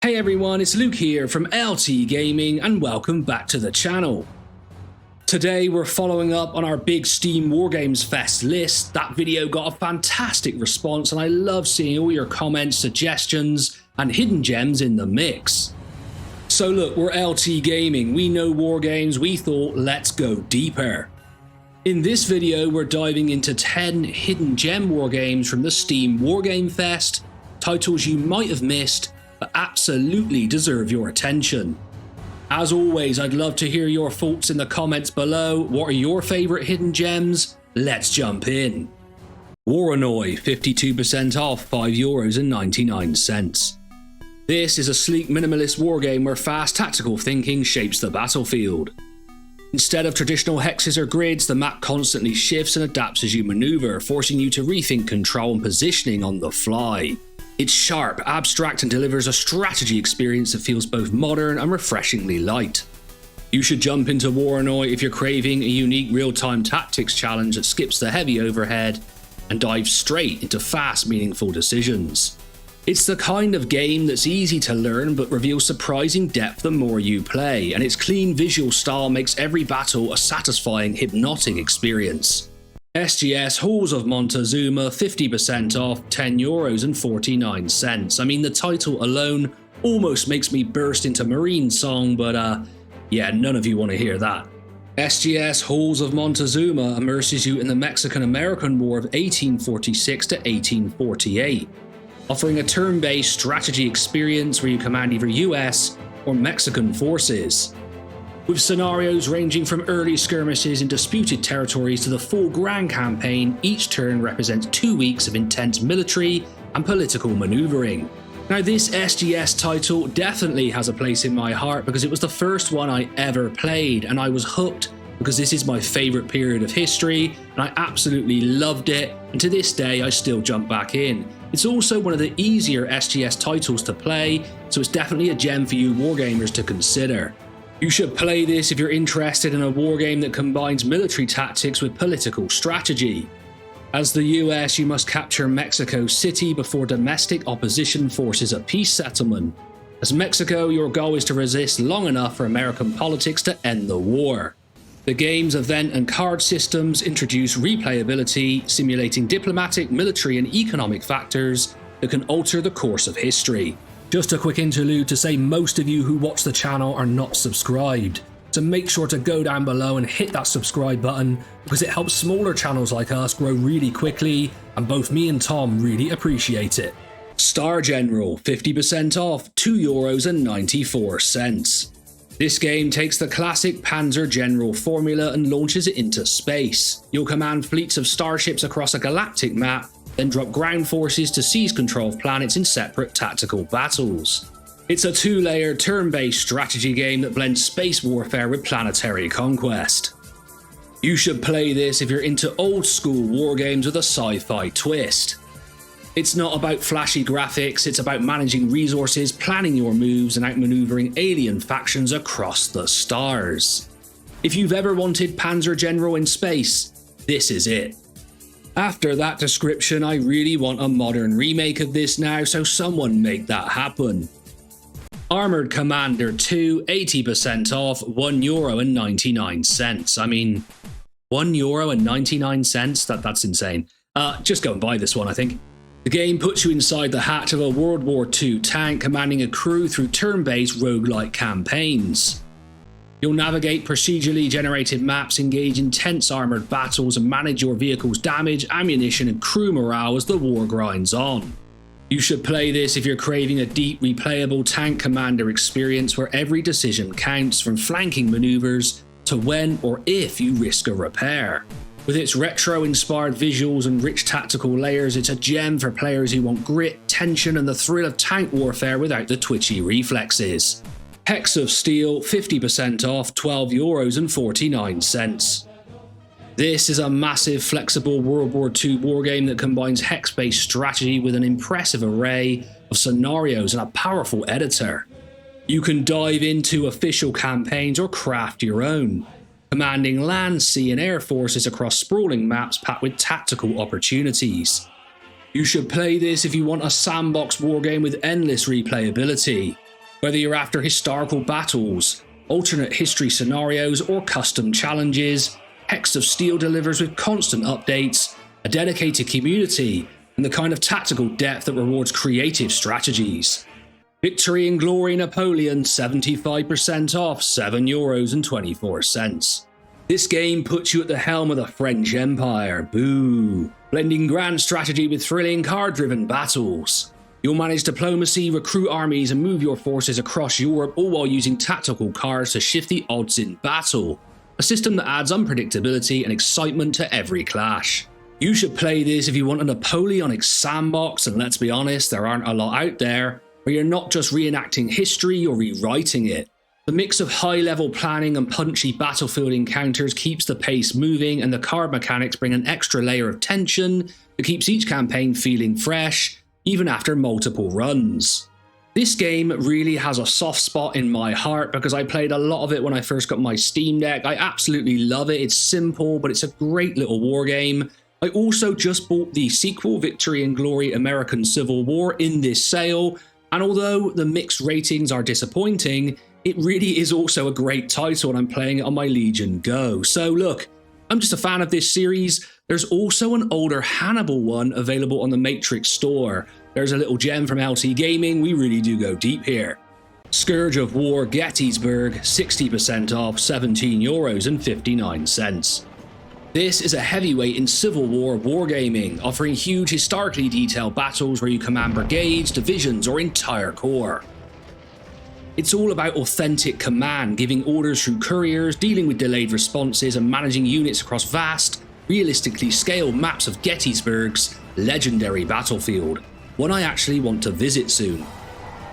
Hey everyone, it's Luke here from LT Gaming and welcome back to the channel. Today we're following up on our big Steam Wargames Fest list. That video got a fantastic response and I love seeing all your comments, suggestions and hidden gems in the mix. So look, we're LT Gaming, we know Wargames, we thought let's go deeper. In this video we're diving into 10 hidden gem wargames from the Steam Wargame Fest, titles you might have missed but absolutely deserve your attention. As always, I'd love to hear your thoughts in the comments below. What are your favourite hidden gems? Let's jump in. Waronoi, 52% off, €5.99. This is a sleek minimalist wargame where fast tactical thinking shapes the battlefield. Instead of traditional hexes or grids, the map constantly shifts and adapts as you maneuver, forcing you to rethink control and positioning on the fly. It's sharp, abstract and delivers a strategy experience that feels both modern and refreshingly light. You should jump into Waronoi if you're craving a unique real-time tactics challenge that skips the heavy overhead and dives straight into fast, meaningful decisions. It's the kind of game that's easy to learn but reveals surprising depth the more you play, and its clean visual style makes every battle a satisfying, hypnotic experience. SGS Halls of Montezuma, 50% off, €10.49. I mean, the title alone almost makes me burst into Marine song, but yeah, none of you want to hear that. SGS Halls of Montezuma immerses you in the Mexican-American War of 1846 to 1848, offering a turn-based strategy experience where you command either US or Mexican forces. With scenarios ranging from early skirmishes in disputed territories to the full grand campaign, each turn represents 2 weeks of intense military and political maneuvering. Now this SGS title definitely has a place in my heart because it was the first one I ever played and I was hooked because this is my favourite period of history and I absolutely loved it, and to this day I still jump back in. It's also one of the easier SGS titles to play, so it's definitely a gem for you wargamers to consider. You should play this if you're interested in a wargame that combines military tactics with political strategy. As the US, you must capture Mexico City before domestic opposition forces a peace settlement. As Mexico, your goal is to resist long enough for American politics to end the war. The game's event and card systems introduce replayability, simulating diplomatic, military and economic factors that can alter the course of history. Just a quick interlude to say most of you who watch the channel are not subscribed, so make sure to go down below and hit that subscribe button because it helps smaller channels like us grow really quickly and both me and Tom really appreciate it. Star General, 50% off, €2.94. This game takes the classic Panzer General formula and launches it into space. You'll command fleets of starships across a galactic map, then drop ground forces to seize control of planets in separate tactical battles. It's a two-layer turn-based strategy game that blends space warfare with planetary conquest. You should play this if you're into old-school wargames with a sci-fi twist. It's not about flashy graphics, it's about managing resources, planning your moves and outmaneuvering alien factions across the stars. If you've ever wanted Panzer General in space, this is it. After that description, I really want a modern remake of this now, so someone make that happen. Armoured Commander II, 80% off, €1.99. I mean, €1.99? That's insane. Just go and buy this one, I think. The game puts you inside the hatch of a World War II tank, commanding a crew through turn-based roguelike campaigns. You'll navigate procedurally generated maps, engage in tense armoured battles and manage your vehicle's damage, ammunition and crew morale as the war grinds on. You should play this if you're craving a deep, replayable tank commander experience where every decision counts, from flanking manoeuvres to when or if you risk a repair. With its retro-inspired visuals and rich tactical layers, it's a gem for players who want grit, tension and the thrill of tank warfare without the twitchy reflexes. Hex of Steel, 50% off, €12.49. This is a massive, flexible World War II wargame that combines hex-based strategy with an impressive array of scenarios and a powerful editor. You can dive into official campaigns or craft your own, commanding land, sea and air forces across sprawling maps packed with tactical opportunities. You should play this if you want a sandbox wargame with endless replayability. Whether you're after historical battles, alternate history scenarios, or custom challenges, Hex of Steel delivers with constant updates, a dedicated community, and the kind of tactical depth that rewards creative strategies. Victory and Glory Napoleon 75% off, €7.24. This game puts you at the helm of the French Empire, boo, blending grand strategy with thrilling card-driven battles. You'll manage diplomacy, recruit armies, and move your forces across Europe, all while using tactical cards to shift the odds in battle. A system that adds unpredictability and excitement to every clash. You should play this if you want a Napoleonic sandbox, and let's be honest, there aren't a lot out there, where you're not just reenacting history, you're rewriting it. The mix of high-level planning and punchy battlefield encounters keeps the pace moving, and the card mechanics bring an extra layer of tension that keeps each campaign feeling fresh, even after multiple runs. This game really has a soft spot in my heart because I played a lot of it when I first got my Steam Deck. I absolutely love it. It's simple, but it's a great little war game. I also just bought the sequel, Victory and Glory American Civil War, in this sale, and although the mixed ratings are disappointing, it really is also a great title and I'm playing it on my Legion Go. So look, I'm just a fan of this series. There's also an older Hannibal one available on the Matrix store. There's a little gem from LT Gaming, we really do go deep here. Scourge of War Gettysburg, 60% off, €17.59. This is a heavyweight in Civil War wargaming, offering huge historically detailed battles where you command brigades, divisions, or entire corps. It's all about authentic command, giving orders through couriers, dealing with delayed responses, and managing units across vast, realistically scaled maps of Gettysburg's legendary battlefield, one I actually want to visit soon.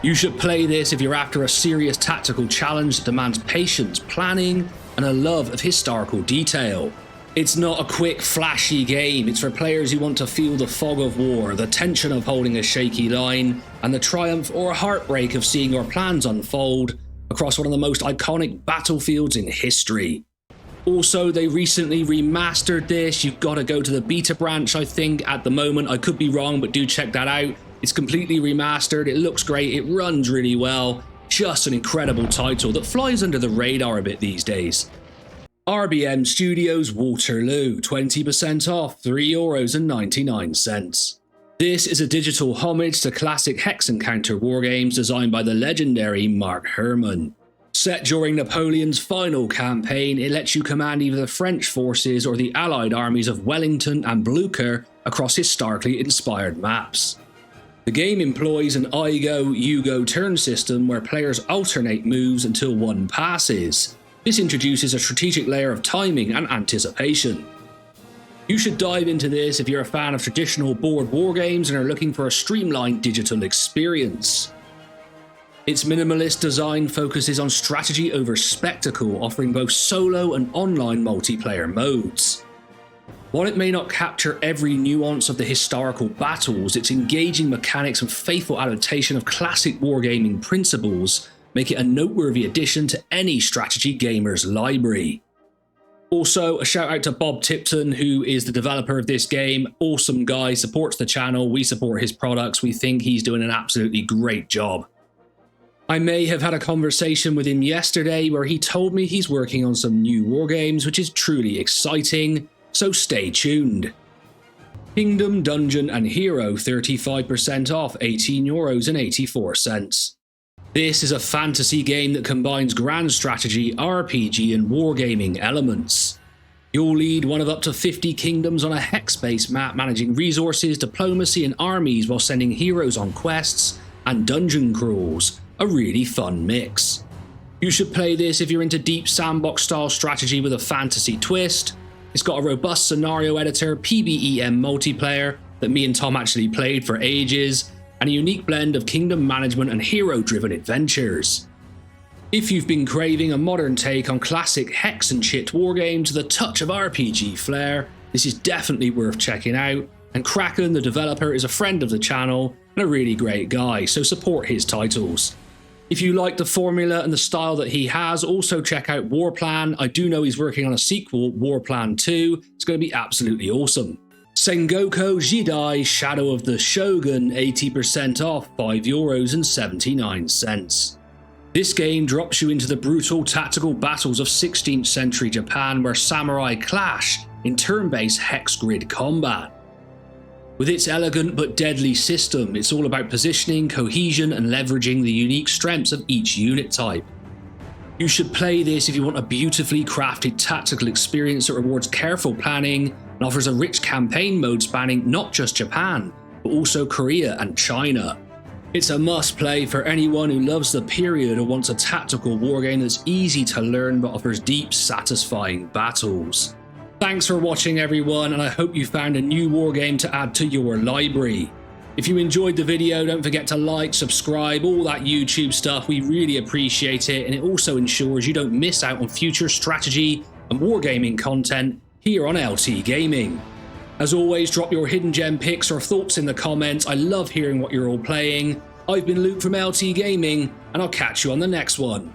You should play this if you're after a serious tactical challenge that demands patience, planning, and a love of historical detail. It's not a quick, flashy game. It's for players who want to feel the fog of war, the tension of holding a shaky line, and the triumph or heartbreak of seeing your plans unfold across one of the most iconic battlefields in history. Also, they recently remastered this. You've got to go to the beta branch, I think, at the moment. I could be wrong, but do check that out. It's completely remastered. It looks great. It runs really well. Just an incredible title that flies under the radar a bit these days. RBM Studios Waterloo, 20% off, €3.99. This is a digital homage to classic Hex Encounter wargames designed by the legendary Mark Herman. Set during Napoleon's final campaign, it lets you command either the French forces or the Allied armies of Wellington and Blucher across historically inspired maps. The game employs an I go, you go turn system where players alternate moves until one passes. This introduces a strategic layer of timing and anticipation. You should dive into this if you're a fan of traditional board wargames and are looking for a streamlined digital experience. Its minimalist design focuses on strategy over spectacle, offering both solo and online multiplayer modes. While it may not capture every nuance of the historical battles, its engaging mechanics and faithful adaptation of classic wargaming principles make it a noteworthy addition to any strategy gamer's library. Also, a shout out to Bob Tipton, who is the developer of this game. Awesome guy, supports the channel, we support his products, we think he's doing an absolutely great job. I may have had a conversation with him yesterday where he told me he's working on some new wargames, which is truly exciting, so stay tuned. Kingdom, Dungeon and Hero 35% off, €18.84. This is a fantasy game that combines grand strategy, RPG and wargaming elements. You'll lead one of up to 50 kingdoms on a hex-based map, managing resources, diplomacy and armies while sending heroes on quests and dungeon crawls. A really fun mix. You should play this if you're into deep sandbox style strategy with a fantasy twist. It's got a robust scenario editor, PBEM multiplayer that me and Tom actually played for ages, and a unique blend of kingdom management and hero-driven adventures. If you've been craving a modern take on classic hex and chit wargames with a touch of RPG flair, this is definitely worth checking out, and Kraken, the developer, is a friend of the channel and a really great guy, so support his titles. If you like the formula and the style that he has, also check out Warplan. I do know he's working on a sequel, Warplan 2. It's going to be absolutely awesome. Sengoku Jidai Shadow of the Shogun, 80% off, €5.79. This game drops you into the brutal tactical battles of 16th century Japan where samurai clash in turn-based hex grid combat. With its elegant but deadly system, it's all about positioning, cohesion, and leveraging the unique strengths of each unit type. You should play this if you want a beautifully crafted tactical experience that rewards careful planning and offers a rich campaign mode spanning not just Japan, but also Korea and China. It's a must-play for anyone who loves the period or wants a tactical wargame that's easy to learn but offers deep, satisfying battles. Thanks for watching everyone, and I hope you found a new wargame to add to your library. If you enjoyed the video, don't forget to like, subscribe, all that YouTube stuff. We really appreciate it, and it also ensures you don't miss out on future strategy and wargaming content here on LT Gaming. As always, drop your hidden gem picks or thoughts in the comments. I love hearing what you're all playing. I've been Luke from LT Gaming, and I'll catch you on the next one.